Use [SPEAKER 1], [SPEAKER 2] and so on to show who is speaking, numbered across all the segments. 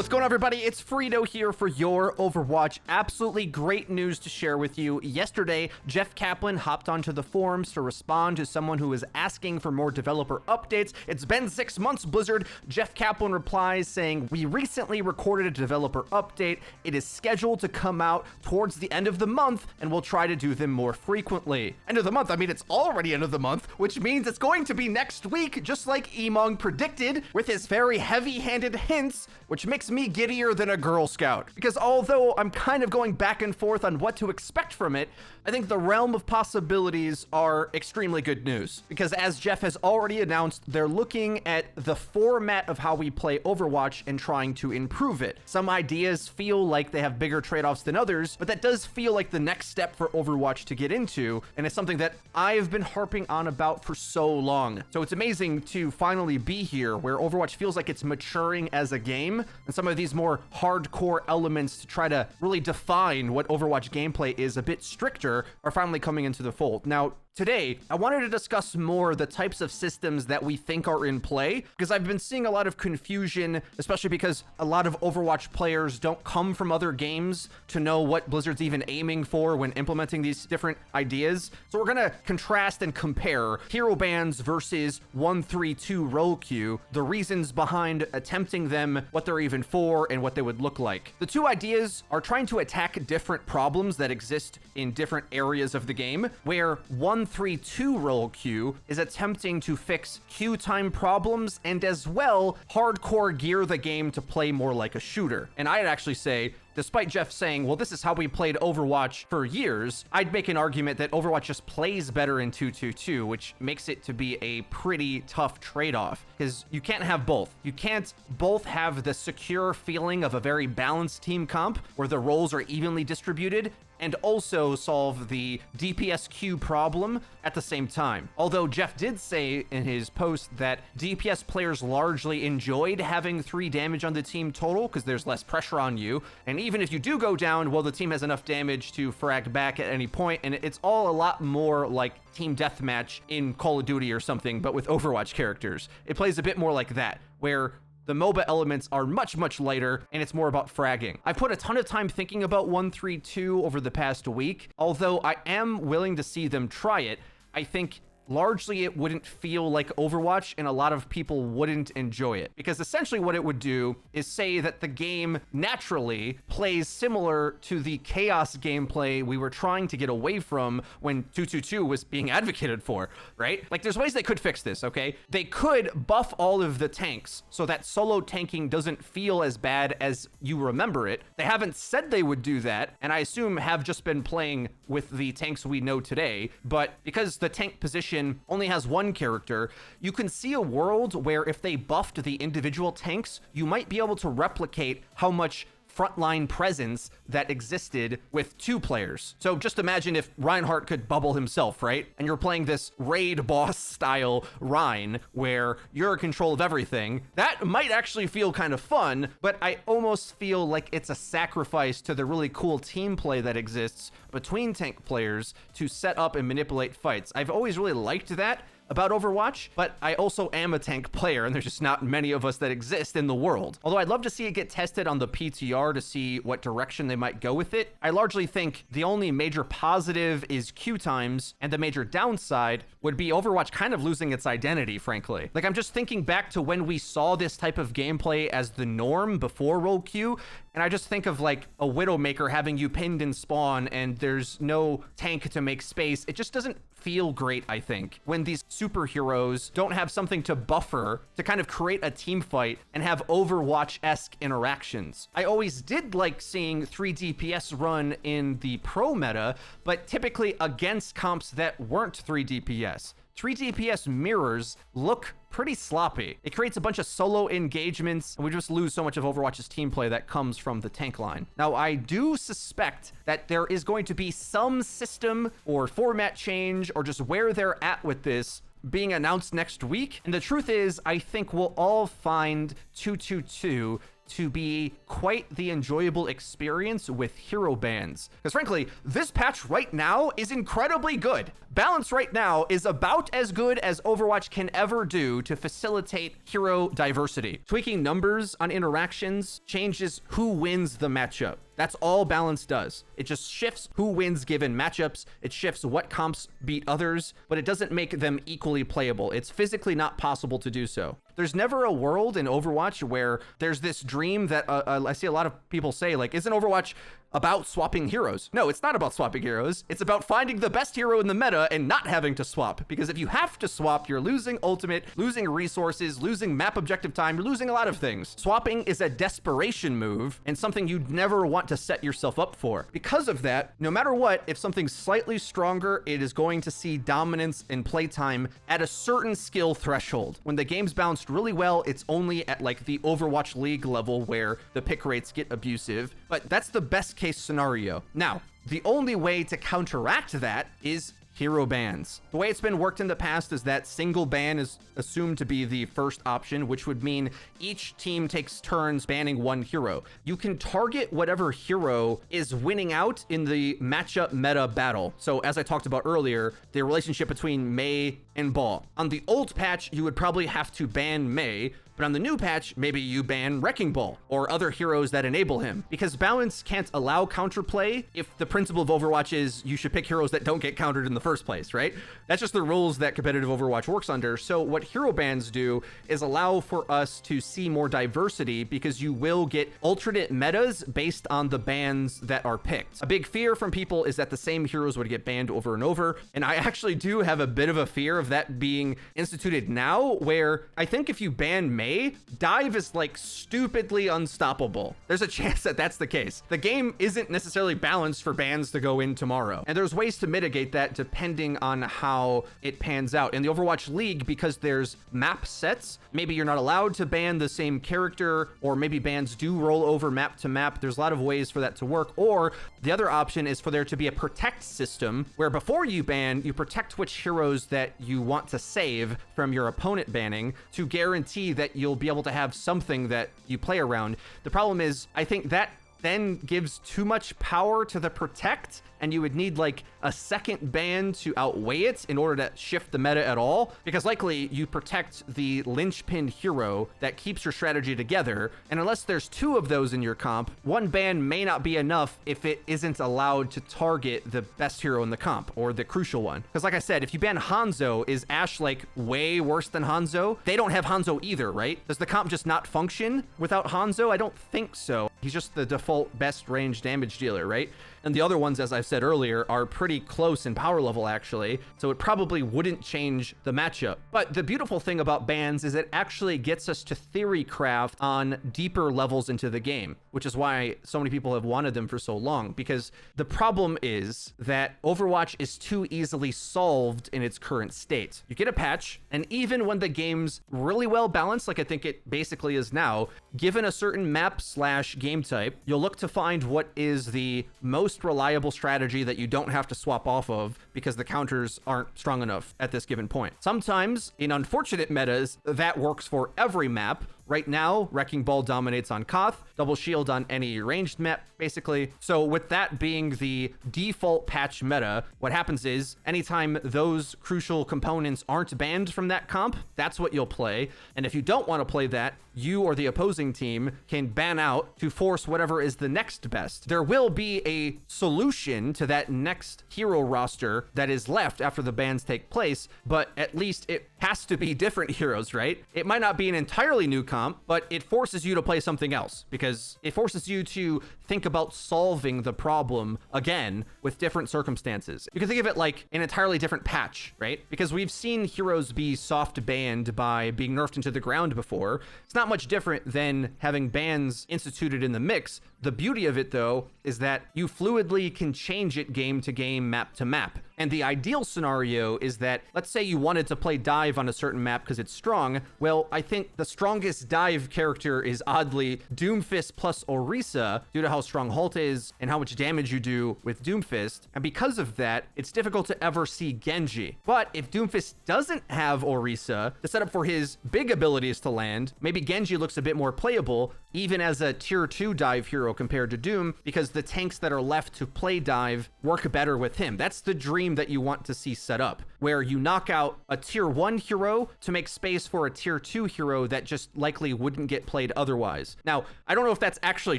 [SPEAKER 1] What's going on, everybody? It's Frito here for your Overwatch. Absolutely great news to share with you. Yesterday, Jeff Kaplan hopped onto the forums to respond to someone who was asking for more developer updates. It's been 6 months, Blizzard. Jeff Kaplan replies saying, "We recently recorded a developer update. It is scheduled to come out towards the end of the month, and we'll try to do them more frequently." End of the month? I mean, it's already end of the month, which means it's going to be next week, just like Emong predicted, with his very heavy-handed hints, which makes me giddier than a Girl Scout. Because although I'm kind of going back and forth on what to expect from it, I think the realm of possibilities are extremely good news. Because as Jeff has already announced, they're looking at the format of how we play Overwatch and trying to improve it. Some ideas feel like they have bigger trade-offs than others, but that does feel like the next step for Overwatch to get into, and it's something that I've been harping on about for so long. So it's amazing to finally be here, where Overwatch feels like it's maturing as a game, and some of these more hardcore elements to try to really define what Overwatch gameplay is a bit stricter are finally coming into the fold. Now, today, I wanted to discuss more the types of systems that we think are in play, because I've been seeing a lot of confusion, especially because a lot of Overwatch players don't come from other games to know what Blizzard's even aiming for when implementing these different ideas. So we're gonna contrast and compare hero bans versus 1-3-2 role queue, the reasons behind attempting them, what they're even for, and what they would look like. The two ideas are trying to attack different problems that exist in different areas of the game, where 1-3-2 role queue is attempting to fix queue time problems and as well hardcore gear the game to play more like a shooter. And I'd actually say, despite Jeff saying, well, this is how we played Overwatch for years, I'd make an argument that Overwatch just plays better in 2-2-2, which makes it to be a pretty tough trade-off, because you can't have both. You can't both have the secure feeling of a very balanced team comp where the roles are evenly distributed and also solve the DPS queue problem at the same time. Although Jeff did say in his post that DPS players largely enjoyed having 3 damage on the team total because there's less pressure on you, and even if you do go down, well, the team has enough damage to frag back at any point, and it's all a lot more like team deathmatch in Call of Duty or something, but with Overwatch characters. It plays a bit more like that, where the MOBA elements are much, much lighter, and it's more about fragging. I've put a ton of time thinking about 1-3-2 over the past week. Although I am willing to see them try it, I think largely it wouldn't feel like Overwatch, and a lot of people wouldn't enjoy it. Because essentially what it would do is say that the game naturally plays similar to the chaos gameplay we were trying to get away from when 2-2-2 was being advocated for, right? Like, there's ways they could fix this, okay? They could buff all of the tanks so that solo tanking doesn't feel as bad as you remember it. They haven't said they would do that, and I assume have just been playing with the tanks we know today, but because the tank position only has one character, you can see a world where if they buffed the individual tanks, you might be able to replicate how much frontline presence that existed with 2 players. So just imagine if Reinhardt could bubble himself, right? And you're playing this raid boss style Rein where you're in control of everything. That might actually feel kind of fun, but I almost feel like it's a sacrifice to the really cool team play that exists between tank players to set up and manipulate fights. I've always really liked that about Overwatch, but I also am a tank player, and there's just not many of us that exist in the world. Although I'd love to see it get tested on the PTR to see what direction they might go with it. I largely think the only major positive is queue times, and the major downside would be Overwatch kind of losing its identity, frankly. Like, I'm just thinking back to when we saw this type of gameplay as the norm before role queue, and I just think of like a Widowmaker having you pinned in spawn and there's no tank to make space. It just doesn't feel great, I think, when these superheroes don't have something to buffer to kind of create a team fight and have Overwatch-esque interactions. I always did like seeing 3 DPS run in the pro meta, but typically against comps that weren't 3 DPS. 3 DPS mirrors look pretty sloppy. It creates a bunch of solo engagements, and we just lose so much of Overwatch's team play that comes from the tank line. Now, I do suspect that there is going to be some system or format change or just where they're at with this being announced next week. And the truth is, I think we'll all find 2-2-2 to be quite the enjoyable experience with hero bans. Because frankly, this patch right now is incredibly good. Balance right now is about as good as Overwatch can ever do to facilitate hero diversity. Tweaking numbers on interactions changes who wins the matchup. That's all balance does. It just shifts who wins given matchups. It shifts what comps beat others, but it doesn't make them equally playable. It's physically not possible to do so. There's never a world in Overwatch where there's this dream that I see a lot of people say, like, isn't Overwatch about swapping heroes? No, it's not about swapping heroes. It's about finding the best hero in the meta and not having to swap. Because if you have to swap, you're losing ultimate, losing resources, losing map objective time, you're losing a lot of things. Swapping is a desperation move and something you'd never want to set yourself up for. Because of that, no matter what, if something's slightly stronger, it is going to see dominance in playtime at a certain skill threshold. When the game's balanced really well, it's only at like the Overwatch League level where the pick rates get abusive, but that's the best case scenario. Now, the only way to counteract that is hero bans. The way it's been worked in the past is that single ban is assumed to be the first option, which would mean each team takes turns banning one hero. You can target whatever hero is winning out in the matchup meta battle. So as I talked about earlier, the relationship between Mei and Ball. On the old patch, you would probably have to ban Mei, but on the new patch, maybe you ban Wrecking Ball or other heroes that enable him. Because balance can't allow counterplay if the principle of Overwatch is you should pick heroes that don't get countered in the first place, right? That's just the rules that competitive Overwatch works under. So what hero bans do is allow for us to see more diversity because you will get alternate metas based on the bans that are picked. A big fear from people is that the same heroes would get banned over and over. And I actually do have a bit of a fear of that being instituted now, where I think if you ban Mei, dive is like stupidly unstoppable. There's a chance that that's the case. The game isn't necessarily balanced for bans to go in tomorrow. And there's ways to mitigate that depending on how it pans out. In the Overwatch League, because there's map sets, maybe you're not allowed to ban the same character, or maybe bans do roll over map to map. There's a lot of ways for that to work. Or the other option is for there to be a protect system where before you ban, you protect which heroes that you want to save from your opponent banning to guarantee that you'll be able to have something that you play around. The problem is, I think that then gives too much power to the protect, and you would need like a second ban to outweigh it in order to shift the meta at all, because likely you protect the linchpin hero that keeps your strategy together, and unless there's two of those in your comp, one ban may not be enough if it isn't allowed to target the best hero in the comp or the crucial one. Because like I said, if you ban Hanzo, is Ashe like way worse than Hanzo? They don't have Hanzo either, right? Does the comp just not function without Hanzo? I don't think so. He's just the default best range damage dealer, right? And the other ones, as I've said earlier, are pretty close in power level, actually, so it probably wouldn't change the matchup. But the beautiful thing about bans is it actually gets us to theory craft on deeper levels into the game, which is why so many people have wanted them for so long, because the problem is that Overwatch is too easily solved in its current state. You get a patch, and even when the game's really well balanced, like I think it basically is now, given a certain map/game type, you'll look to find what is the most reliable strategy that you don't have to swap off of because the counters aren't strong enough at this given point. Sometimes, in unfortunate metas, that works for every map. Right now, Wrecking Ball dominates on Koth, Double Shield on any ranged map, basically. So with that being the default patch meta, what happens is anytime those crucial components aren't banned from that comp, that's what you'll play. And if you don't want to play that, you or the opposing team can ban out to force whatever is the next best. There will be a solution to that next hero roster that is left after the bans take place, but at least it has to be different heroes, right? It might not be an entirely new comp, but it forces you to play something else because it forces you to think about solving the problem again with different circumstances. You can think of it like an entirely different patch, right? Because we've seen heroes be soft banned by being nerfed into the ground before. It's not much different than having bans instituted in the mix. The beauty of it, though, is that you fluidly can change it game to game, map to map. And the ideal scenario is that, let's say you wanted to play dive on a certain map because it's strong. Well, I think the strongest dive character is oddly Doomfist plus Orisa due to how strong Halt is and how much damage you do with Doomfist. And because of that, it's difficult to ever see Genji. But if Doomfist doesn't have Orisa, the setup for his big abilities to land, maybe Genji looks a bit more playable. even as a tier 2 dive hero compared to Doom, because the tanks that are left to play dive work better with him. That's the dream that you want to see set up, where you knock out a tier 1 hero to make space for a tier 2 hero that just likely wouldn't get played otherwise. Now, I don't know if that's actually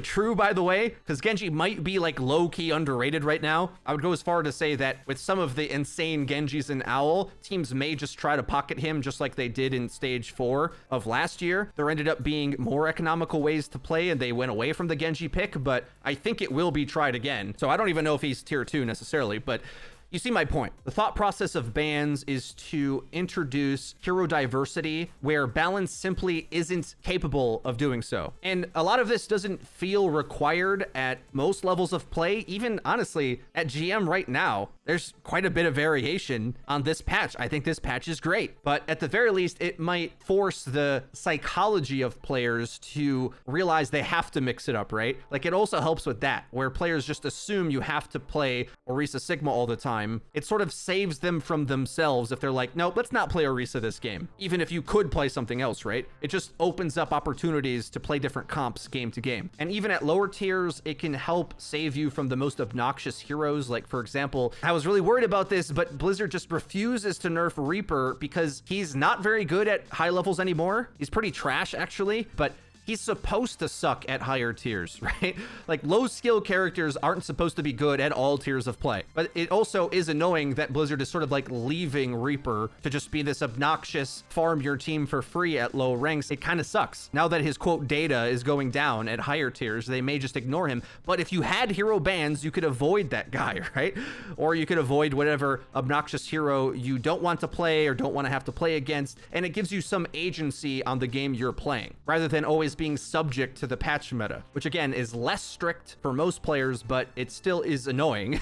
[SPEAKER 1] true, by the way, because Genji might be like low-key underrated right now. I would go as far to say that with some of the insane Genjis in Owl, teams may just try to pocket him just like they did in stage 4 of last year. There ended up being more economical ways to play and they went away from the Genji pick, but I think it will be tried again. So I don't even know if he's tier 2 necessarily, but you see my point. The thought process of bans is to introduce hero diversity where balance simply isn't capable of doing so. And a lot of this doesn't feel required at most levels of play. Even honestly, at GM right now, there's quite a bit of variation on this patch. I think this patch is great, but at the very least, it might force the psychology of players to realize they have to mix it up, right? Like it also helps with that, where players just assume you have to play Orisa Sigma all the time. It sort of saves them from themselves if they're like, nope, let's not play Orisa this game. Even if you could play something else, right? It just opens up opportunities to play different comps game to game. And even at lower tiers, it can help save you from the most obnoxious heroes. Like, for example, I was really worried about this, but Blizzard just refuses to nerf Reaper because he's not very good at high levels anymore. He's pretty trash, actually, but he's supposed to suck at higher tiers, right? Like low skill characters aren't supposed to be good at all tiers of play. But it also is annoying that Blizzard is sort of like leaving Reaper to just be this obnoxious farm your team for free at low ranks. It kind of sucks. Now that his quote data is going down at higher tiers, they may just ignore him. But if you had hero bans, you could avoid that guy, right? Or you could avoid whatever obnoxious hero you don't want to play or don't want to have to play against. And it gives you some agency on the game you're playing, rather than always being subject to the patch meta, which again is less strict for most players, but it still is annoying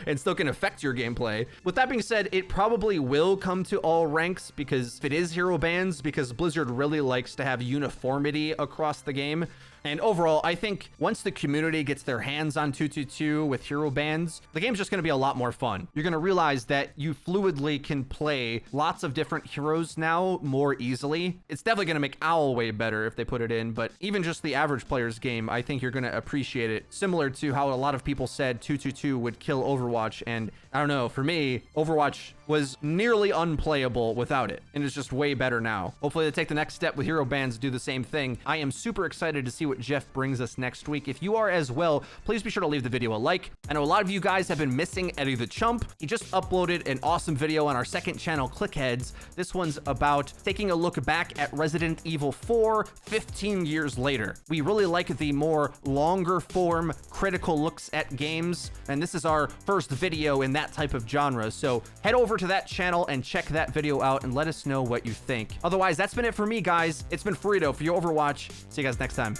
[SPEAKER 1] and still can affect your gameplay. With that being said, it probably will come to all ranks because if it is hero bans, because Blizzard really likes to have uniformity across the game. And overall, I think once the community gets their hands on 222 with hero bans, the game's just going to be a lot more fun. You're going to realize that you fluidly can play lots of different heroes now more easily. It's definitely going to make Owl way better if they put it in, but even just the average player's game, I think you're going to appreciate it. Similar to how a lot of people said 222 would kill Overwatch, and I don't know, for me, Overwatch was nearly unplayable without it, and it's just way better now. Hopefully they take the next step with hero bans, do the same thing. I am super excited to see what Jeff brings us next week. If you are as well, please be sure to leave the video a like. I know a lot of you guys have been missing Eddie the Chump. He just uploaded an awesome video on our second channel, Clickheads. This one's about taking a look back at Resident Evil 4 15 years later. We really like the more longer form critical looks at games, and this is our first video in that type of genre. So head over to that channel and check that video out and let us know what you think. Otherwise, that's been it for me, guys. It's been Frito for your Overwatch. See you guys next time.